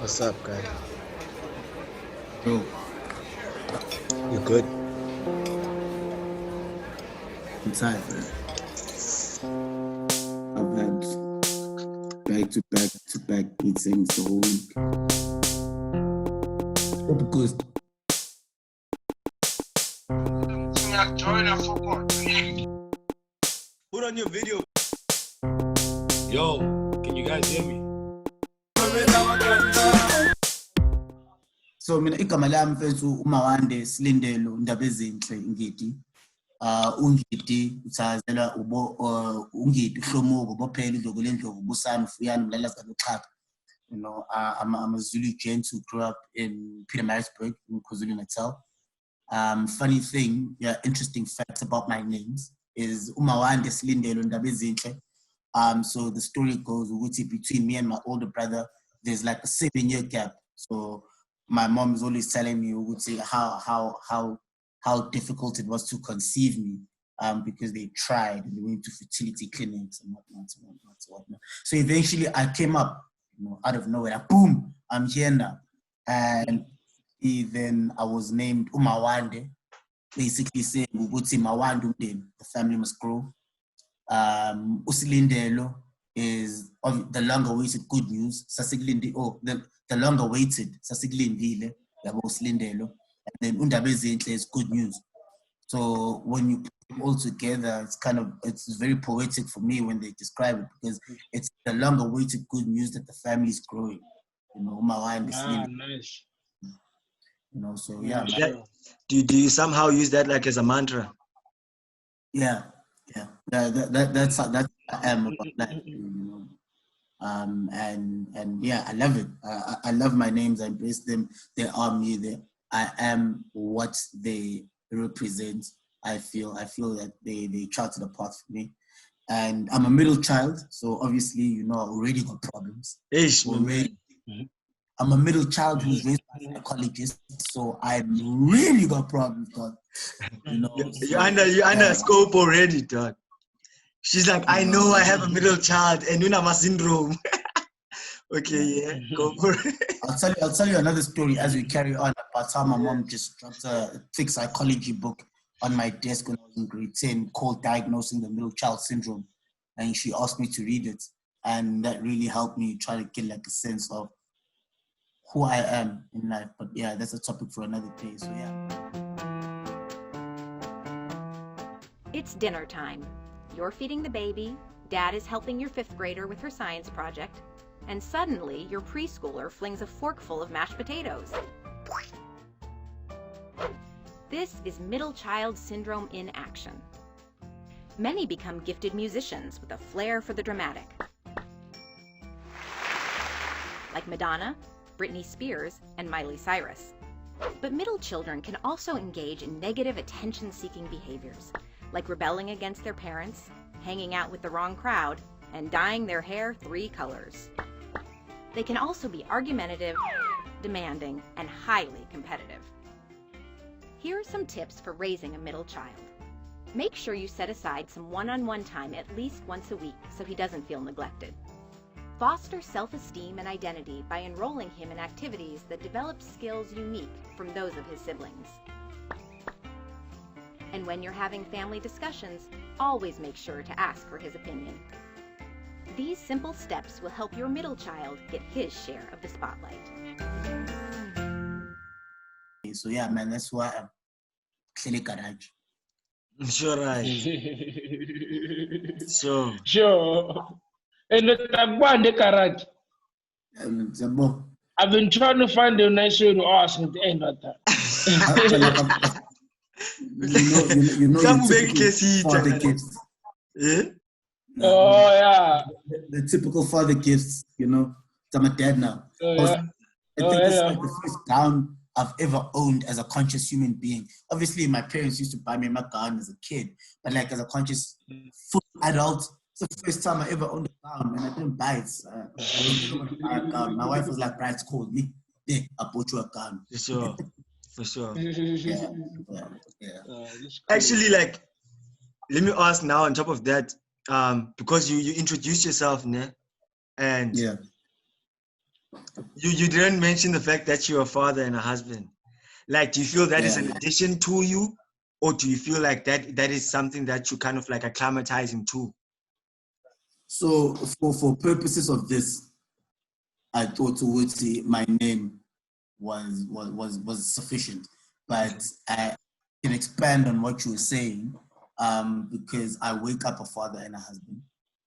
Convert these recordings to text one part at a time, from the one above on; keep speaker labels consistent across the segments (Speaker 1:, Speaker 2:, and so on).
Speaker 1: What's up, guy?
Speaker 2: Bro,
Speaker 1: You good?
Speaker 2: I'm tired, man. I've had back-to-back meetings the whole week. All because
Speaker 3: Put on your video. Yo, can you guys hear me?
Speaker 2: so mina igama lami mfethu uMawande Silindelo Ndaba Ezinhle Ngidi. Ungidi uthazela ungidi Hlomuko bophela indlovu lendlovu busana ufuyani umlalazi kaluxhaka. You know, I'm a Zulu gent who grew up in Pietermaritzburg in KwaZulu-Natal. Funny thing, interesting facts about my names is Umawande Silindelo Ndaba Ezinhle. So the story goes between me and my older brother, there's like a 7-year gap. So my mom is always telling me how difficult it was to conceive me, because they tried and they went to fertility clinics and whatnot. So eventually I came up, out of nowhere, boom, I'm here now. And then I was named Umawande, basically saying Mawande, the family must grow. Usilindelo is the longer-awaited good news. The longer-awaited Sasigilindile, Usilindelo, and then Undaba Ezinhle is good news. So when you put them all together, it's very poetic for me when they describe it, because it's the longer-awaited good news that the family is growing.
Speaker 4: Nice.
Speaker 2: So yeah.
Speaker 1: Do you somehow use that like as a mantra?
Speaker 2: Yeah. That's I am about that. And yeah, I love it. I love my names. I embrace them. They are me. I am what they represent. I feel that they charted a path for me. And I'm a middle child, so obviously, I already got problems. I'm a middle child who's raised by a psychologist, so I really got problems, dog.
Speaker 1: You're under scope already, dog. She's like, I know I have a middle child and Unama syndrome. Okay, yeah, go for it.
Speaker 2: I'll tell you another story as we carry on. About how my mom just dropped a thick psychology book on my desk when I was in grade 10 called Diagnosing the Middle Child Syndrome. And she asked me to read it. And that really helped me try to get like a sense of who I am in life. But yeah, that's a topic for another day. So yeah.
Speaker 5: It's dinner time. You're feeding the baby, Dad is helping your 5th grader with her science project, and suddenly your preschooler flings a forkful of mashed potatoes. This is middle child syndrome in action. Many become gifted musicians with a flair for the dramatic, like Madonna, Britney Spears, and Miley Cyrus. But middle children can also engage in negative attention-seeking behaviors, like rebelling against their parents, hanging out with the wrong crowd, and dyeing their hair 3 colors. They can also be argumentative, demanding, and highly competitive. Here are some tips for raising a middle child. Make sure you set aside some one-on-one time at least once a week so he doesn't feel neglected. Foster self-esteem and identity by enrolling him in activities that develop skills unique from those of his siblings. And when you're having family discussions, always make sure to ask for his opinion. These simple steps will help your middle child get his share of the spotlight.
Speaker 2: So yeah, man, that's why I'm clearly garage.
Speaker 1: Sure, right.
Speaker 4: Sure. And the garage. I've been trying to find a nice way to ask at the end of that.
Speaker 2: you know
Speaker 1: Some
Speaker 2: your typical father gifts.
Speaker 1: Yeah?
Speaker 4: Oh, yeah.
Speaker 2: The typical father gifts, I'm a dad now.
Speaker 4: Oh, yeah.
Speaker 2: I think this is like the first gown I've ever owned as a conscious human being. Obviously, my parents used to buy me my gown as a kid, but like as a conscious full adult, it's the first time I ever owned a gown, and I didn't buy it. I was never gonna buy a gown. My wife was like, "Right, it's called me. Yeah, I bought you a gown."
Speaker 1: For sure.
Speaker 2: Yeah.
Speaker 1: Actually, like, let me ask now on top of that, because you introduced yourself, ne? And
Speaker 2: yeah,
Speaker 1: You didn't mention the fact that you're a father and a husband. Like, do you feel that is an addition to you, or do you feel like that is something that you kind of like acclimatizing to?
Speaker 2: So for purposes of this, I thought my name was sufficient, but I can expand on what you were saying, because I wake up a father and a husband.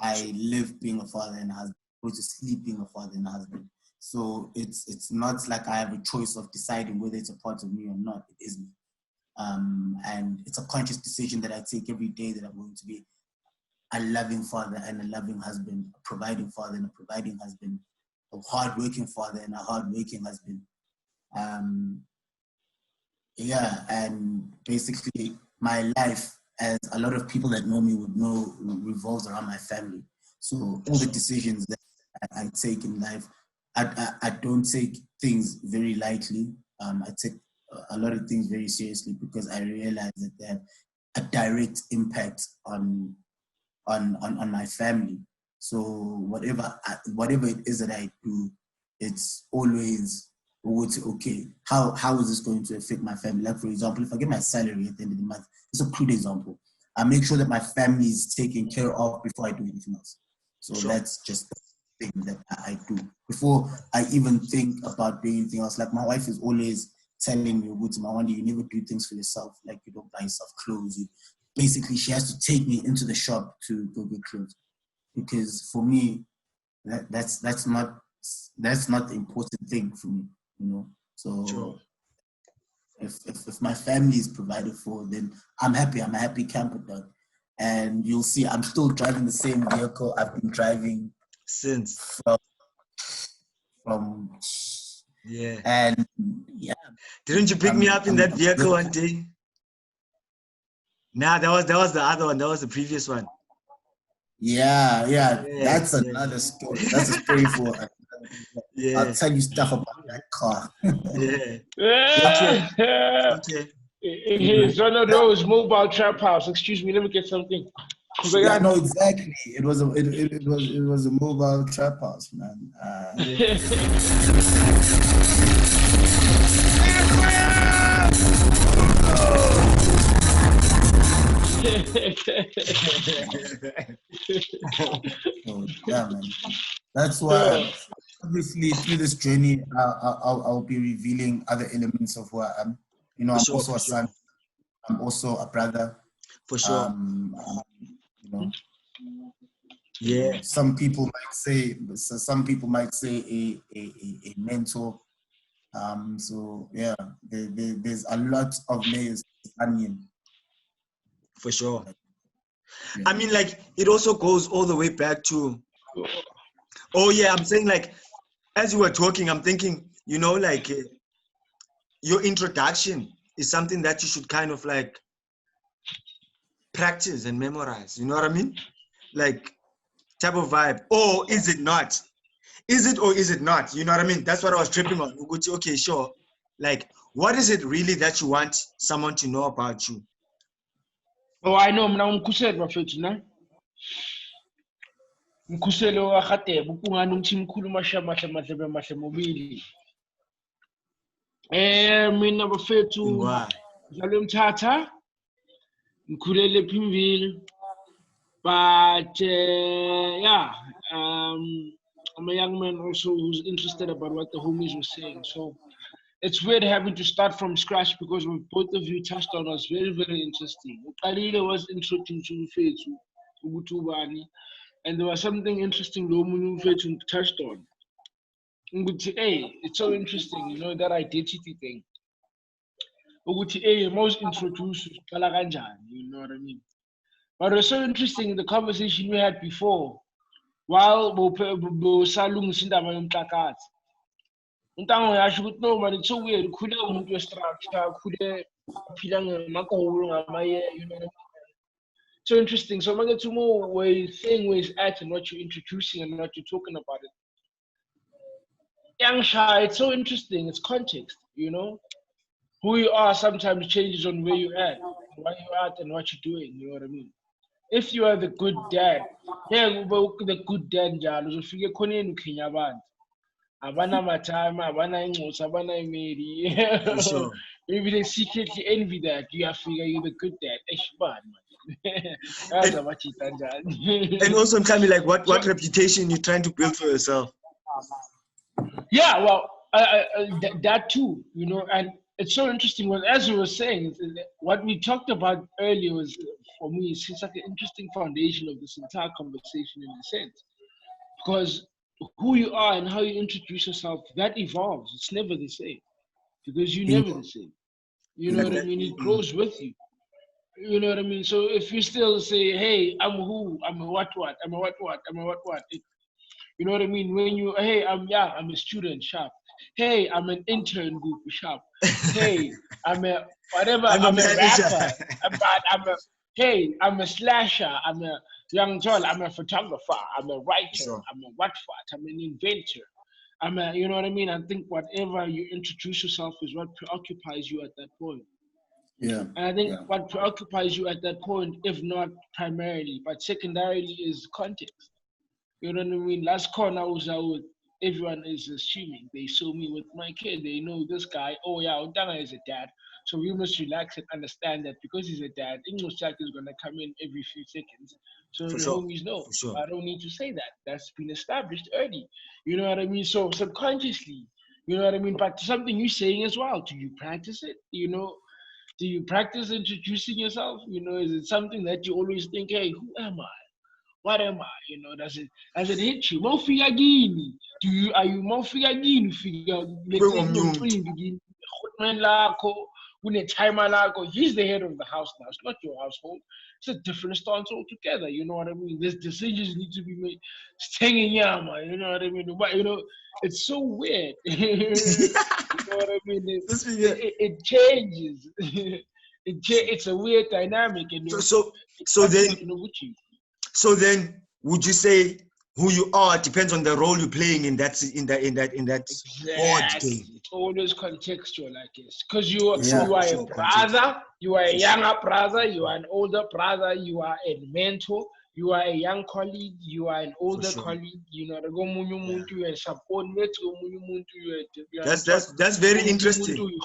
Speaker 2: I live being a father and a husband, go to sleep being a father and a husband. So it's not like I have a choice of deciding whether it's a part of me or not. It isn't. And it's a conscious decision that I take every day that I'm going to be a loving father and a loving husband, a providing father and a providing husband, a hardworking father and a hardworking husband. And basically my life, as a lot of people that know me would know, revolves around my family. So all the decisions that I take in life, I don't take things very lightly. I take a lot of things very seriously because I realize that they have a direct impact on my family. So whatever it is that I do, it's always okay, how is this going to affect my family? Like, for example, if I get my salary at the end of the month, it's a crude example. I make sure that my family is taken care of before I do anything else. So that's just the thing that I do. Before I even think about doing anything else, like my wife is always telling me, Mawandi, you never do things for yourself. Like, you don't buy yourself clothes. Basically, she has to take me into the shop to go get clothes. Because for me, that's not the important thing for me, you know. So if my family is provided for, then I'm happy. I'm a happy camper dog. And you'll see I'm still driving the same vehicle I've been driving
Speaker 1: since.
Speaker 2: From
Speaker 1: yeah.
Speaker 2: And yeah.
Speaker 1: Didn't you pick me up in that vehicle one day? Nah, that was the other one. That was the previous one.
Speaker 2: Yeah. That's another story. That's a story for. I'll tell you stuff about that car.
Speaker 4: Okay. Here's one of those mobile trap house. Excuse me, let me get something.
Speaker 2: Yeah, no, exactly. It was a mobile trap house, man. So, yeah, man. That's why, obviously, through this journey, I'll be revealing other elements of who I am. You know, I'm also a son. I'm also a brother.
Speaker 1: For sure.
Speaker 2: You know.
Speaker 1: Yeah.
Speaker 2: Some people might say a mentor. So yeah, there's a lot of layers to onion.
Speaker 1: For sure. Yeah. I mean, like, it also goes all the way back to. Oh yeah, I'm saying, like, as you were talking, I'm thinking, you know, like, your introduction is something that you should kind of like practice and memorize. You know what I mean? Like, type of vibe. Or is it not? Is it or is it not? You know what I mean? That's what I was tripping on. Okay, sure. Like, what is it really that you want someone to know about you?
Speaker 4: Oh, I know. Mna umkhuseli bafethu na. Umkhuseli wakhatebe ukungani ukuthi imkhuluma shamahle mahle mahle mobili. Mina bafethu ngizalwe eMthatha. Ngikhulele ePhimville. But I'm a young man also who's interested about what the homies were saying. So it's weird having to start from scratch because what both of you touched on was very, very interesting. Uqalile was introduced to Fethu, Ubani, and there was something interesting Fethu touched on. Hey, it's so interesting, you know, that identity thing. Hey, most introduced, you know what I mean? But it was so interesting the conversation we had before. While salungisa indaba yomhlakazi. Untango yasho ukuthi no man, it's so weird. Ukhule umuntu we-structure, ukhule aphila ngamagowulu ngamaye, you know. So interesting. So I get more ways, saying ways at and what you're introducing and what you're talking about it. Young shy, it's so interesting. It's context, you know. Who you are sometimes changes on where you're at, where you're at, and what you're doing. You know what I mean? If you are the good dad, the good dad, Abana matama, abana ingos, abana imedi.
Speaker 1: For sure.
Speaker 4: Maybe they secretly envy that. You have figure you're the good dad. It's bad, man. That's
Speaker 1: And,
Speaker 4: what you done.
Speaker 1: and also tell me, like, what
Speaker 4: So-
Speaker 1: reputation you're trying to build for yourself?
Speaker 4: Yeah, well, that too, you know, and it's so interesting. Well, as you were saying, what we talked about earlier was, for me, it's like an interesting foundation of this entire conversation in a sense, because who you are and how you introduce yourself, that evolves. It's never the same, because you're never the same. You know what I mean? It grows with you. You know what I mean? So if you still say, "Hey, I'm who? I'm a what? I'm a what? I'm a what?" You know what I mean? When you, hey, I'm a student, sharp. Hey, I'm an intern, group, sharp. Hey, I'm a whatever. I'm a
Speaker 1: manager.
Speaker 4: rapper. Hey, I'm a slasher. I'm a young John. I'm a photographer. I'm a writer.
Speaker 1: Sure.
Speaker 4: I'm a what? I'm an inventor. I'm a, you know what I mean? I think whatever you introduce yourself is what preoccupies you at that point.
Speaker 2: Yeah.
Speaker 4: And I think what preoccupies you at that point, if not primarily, but secondarily, is context. You know what I mean? Last corner was out. Everyone is assuming they saw me with my kid. They know this guy. Oh yeah, Odanga is a dad. So we must relax and understand that because he's a dad, English Jack is gonna come in every few seconds. So
Speaker 1: For
Speaker 4: the
Speaker 1: sure.
Speaker 4: homies know.
Speaker 1: For sure.
Speaker 4: I don't need to say that. That's been established early. You know what I mean? So subconsciously, you know what I mean? But something you're saying as well. Do you practice it? You know, do you practice introducing yourself? You know, is it something that you always think, hey, who am I? What am I? You know, does it hit you? Mofika gini. Are you mofika gini? Figure he's the head of the house now. It's not your household. It's a different stance altogether. You know what I mean? There's decisions need to be made. Staying yama, you know what I mean? But you know, it's so weird. You know what I mean? It changes. It's a weird dynamic. And
Speaker 1: So then, would you say who you are depends on the role you're playing in that board game?
Speaker 4: It's always contextual, I guess, because you are a brother, you are a younger brother, you are an older brother, you are a mentor, you are a young colleague, you are an older colleague. You know, you are a subordinate.
Speaker 1: That's very interesting.
Speaker 4: You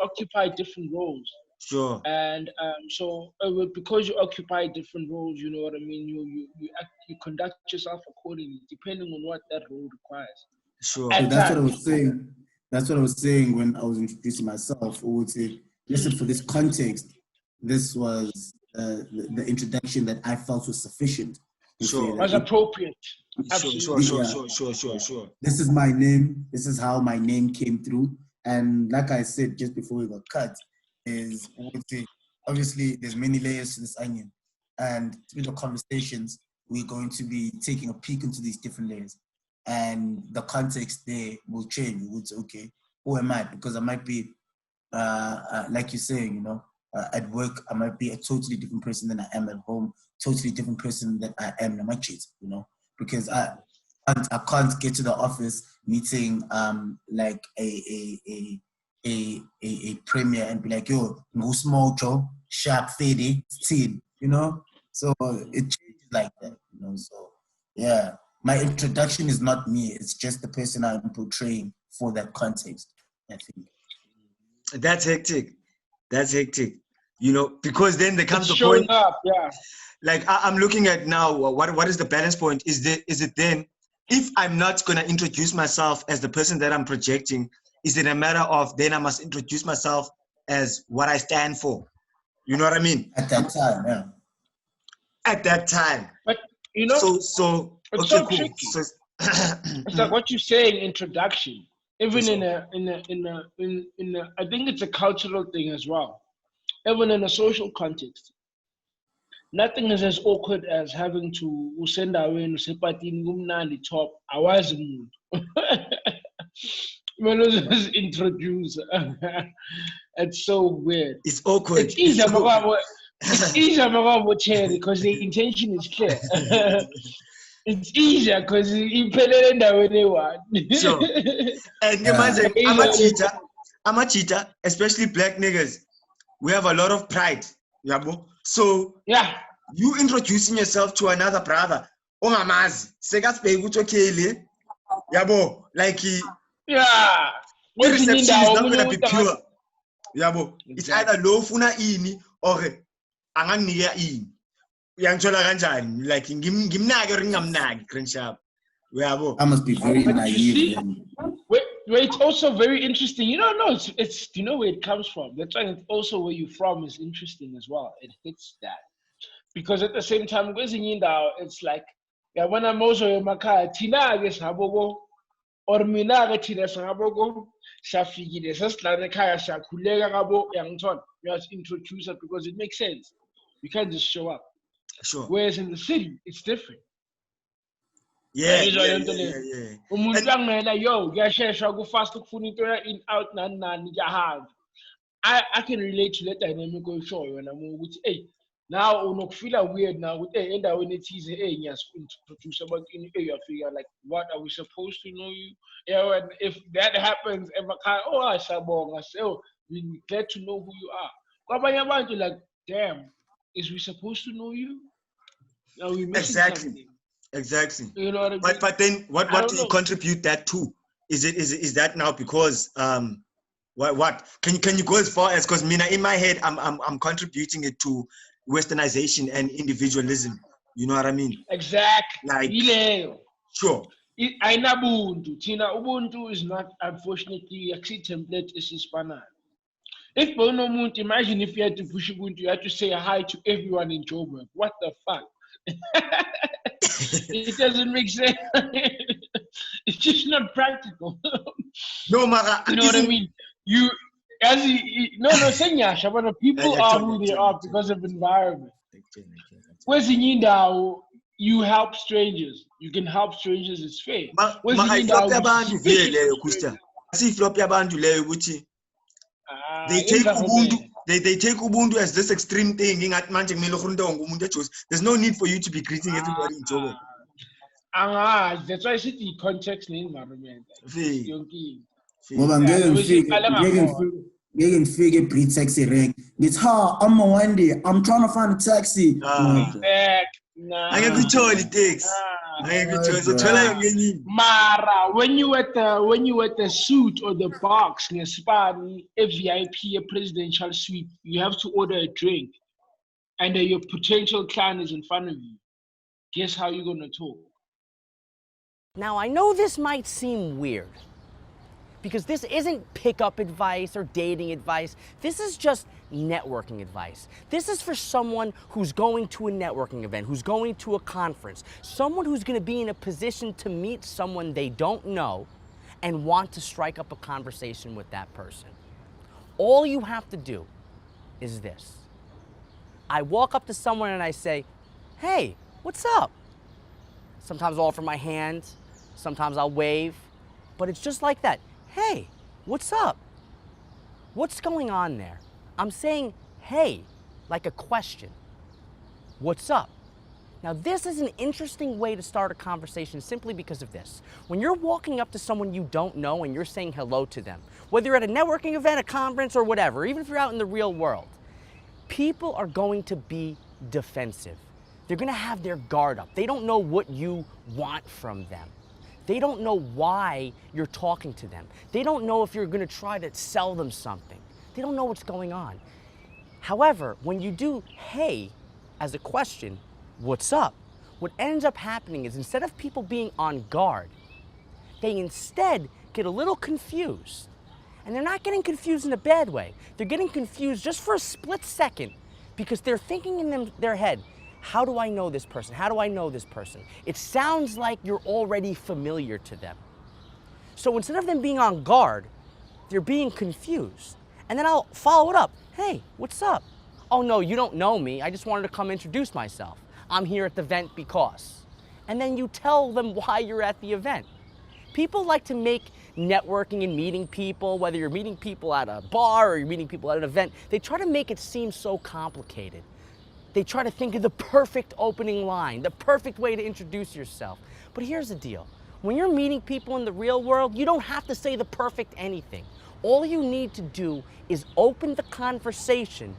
Speaker 4: occupy different roles.
Speaker 1: Sure.
Speaker 4: And so because you occupy different roles, you know what I mean, you conduct yourself accordingly, depending on what that role requires.
Speaker 2: Sure. So that's what I was saying. That's what I was saying when I was introducing myself. I would say, listen, for this context, this was the introduction that I felt was sufficient.
Speaker 1: Sure.
Speaker 4: Was appropriate.
Speaker 1: Absolutely. Sure.
Speaker 2: This is my name. This is how my name came through. And like I said just before we got cut, is obviously there's many layers to this onion. And through the conversations, we're going to be taking a peek into these different layers. And the context there will change. We would say, okay, who am I? Because I might be, like you're saying, you know, at work, I might be a totally different person than I am at home, totally different person than I am in my kids, you know, because I can't get to the office meeting like a premier and be like, yo, no small job, sharp, faded, teen, you know? So it changes like that, you know? So, yeah, my introduction is not me. It's just the person I'm portraying for that context, I think.
Speaker 1: That's hectic. You know, because then there comes
Speaker 4: the
Speaker 1: point.
Speaker 4: Up, yeah.
Speaker 1: Like I'm looking at now, what is the balance point? Is it then, if I'm not going to introduce myself as the person that I'm projecting, is it a matter of then I must introduce myself as what I stand for? You know what I mean?
Speaker 2: At that time, yeah.
Speaker 1: At that time.
Speaker 4: But you know,
Speaker 1: so
Speaker 4: it's
Speaker 1: okay,
Speaker 4: so
Speaker 1: cool.
Speaker 4: tricky.
Speaker 1: So,
Speaker 4: it's like what you say in introduction. Even in a, I think it's a cultural thing as well. Even in a social context, nothing is as awkward as having to send away and say, "Patini top." I was mood. When it was introduced, it's so weird.
Speaker 1: It's awkward.
Speaker 4: It's easier, because the intention is clear. It's easier because you put it in there when they want.
Speaker 1: Sure. And I'm a cheater, especially black niggas. We have a lot of pride. So
Speaker 4: yeah,
Speaker 1: you introducing yourself to another brother. Ongamazi, sekasibheka ukuthi okay le. Yabo, like
Speaker 4: Yeah.
Speaker 1: the reception is not going to be pure. Yabo, it's either lo ufuna ini or anganginika ini. Uyangithola kanjani? Like ngimnake or ngingamnaki, Crenshaw. Yabo.
Speaker 2: I must be very naive.
Speaker 4: Where it's also very interesting. No, it's you know where it comes from. That's why it's also where you're from is interesting as well. It hits that. Because at the same time, it's like, yeah, when I'm also in my car, Tina gets habogo, or Mina Tina Sabogo, Shafigi, the Sasla Kaya Shakulega Rabo, Yangton. You have to introduce it because it makes sense. You can't just show up.
Speaker 1: Sure.
Speaker 4: Whereas in the city, it's different.
Speaker 1: Yeah.
Speaker 4: Umuntu yo, ngiyashesha go fast ukufuna in out nani ngiyahamba. I can relate to that dynamic oyishoyo wena ukuthi hey now unokufila weird now with endaweni ethize ngiyas-introduce abantu in uyafika like what are we supposed to know you? Yeah, and if that happens emakhaya siyabonga so we're glad to know who you are. Kwabanye abantu like damn, is we supposed to know you? Are we missing something?
Speaker 1: Exactly.
Speaker 4: You know what I mean?
Speaker 1: But then what do you contribute that to? Is that now because what can you go as far as, because Mina in my head I'm contributing it to westernization and individualism. You know what I mean?
Speaker 4: Exactly.
Speaker 1: Like sure.
Speaker 4: Ubuntu is not, unfortunately, a template is Hispanic. If Bono, imagine if you had to push Ubuntu, you had to say hi to everyone in Joburg. What the fuck? It doesn't make sense. It's just not practical.
Speaker 1: No, Mara,
Speaker 4: you know what I mean? Senyasha, but the people are who they are because of environment. Where's Inyindao? You help strangers. You can help strangers. It's fair.
Speaker 1: They take Ubuntu. They take Ubuntu as this extreme thing. There's no need for you to be greeting everybody in Joburg.
Speaker 4: That's why I said the context in environment.
Speaker 2: Ngeke ngifike pre-taxi rank. It's how I'm one day. I'm trying to find a taxi.
Speaker 4: Mara, when you at the suit or the box, a VIP, a presidential suite, you have to order a drink, and your potential client is in front of you. Guess how you're gonna talk?
Speaker 6: Now I know this might seem weird, because this isn't pickup advice or dating advice. This is just networking advice. This is for someone who's going to a networking event, who's going to a conference, someone who's going to be in a position to meet someone they don't know and want to strike up a conversation with that person. All you have to do is this. I walk up to someone and I say, hey, what's up? Sometimes I'll offer my hand, sometimes I'll wave, but it's just like that. Hey, what's up? What's going on there? I'm saying, hey, like a question. What's up? Now, this is an interesting way to start a conversation simply because of this. When you're walking up to someone you don't know and you're saying hello to them, whether you're at a networking event, a conference, or whatever, even if you're out in the real world, people are going to be defensive. They're going to have their guard up. They don't know what you want from them. They don't know why you're talking to them. They don't know if you're going to try to sell them something. They don't know what's going on. However, when you do, hey, as a question, what's up? What ends up happening is instead of people being on guard, they instead get a little confused. And they're not getting confused in a bad way. They're getting confused just for a split second because they're thinking in their head, how do I know this person? How do I know this person? It sounds like you're already familiar to them. So instead of them being on guard, they're being confused. And then I'll follow it up. Hey, what's up? Oh no, you don't know me. I just wanted to come introduce myself. I'm here at the event because. And then you tell them why you're at the event. People like to make networking and meeting people, whether you're meeting people at a bar or you're meeting people at an event, they try to make it seem so complicated. They try to think of the perfect opening line, the perfect way to introduce yourself. But here's the deal. When you're meeting people in the real world, you don't have to say the perfect anything. All you need to do is open the conversation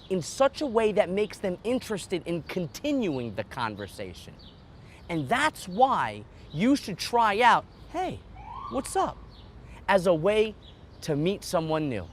Speaker 6: in such a way that makes them interested in continuing the conversation. And that's why you should try out, hey, what's up, as a way to meet someone new.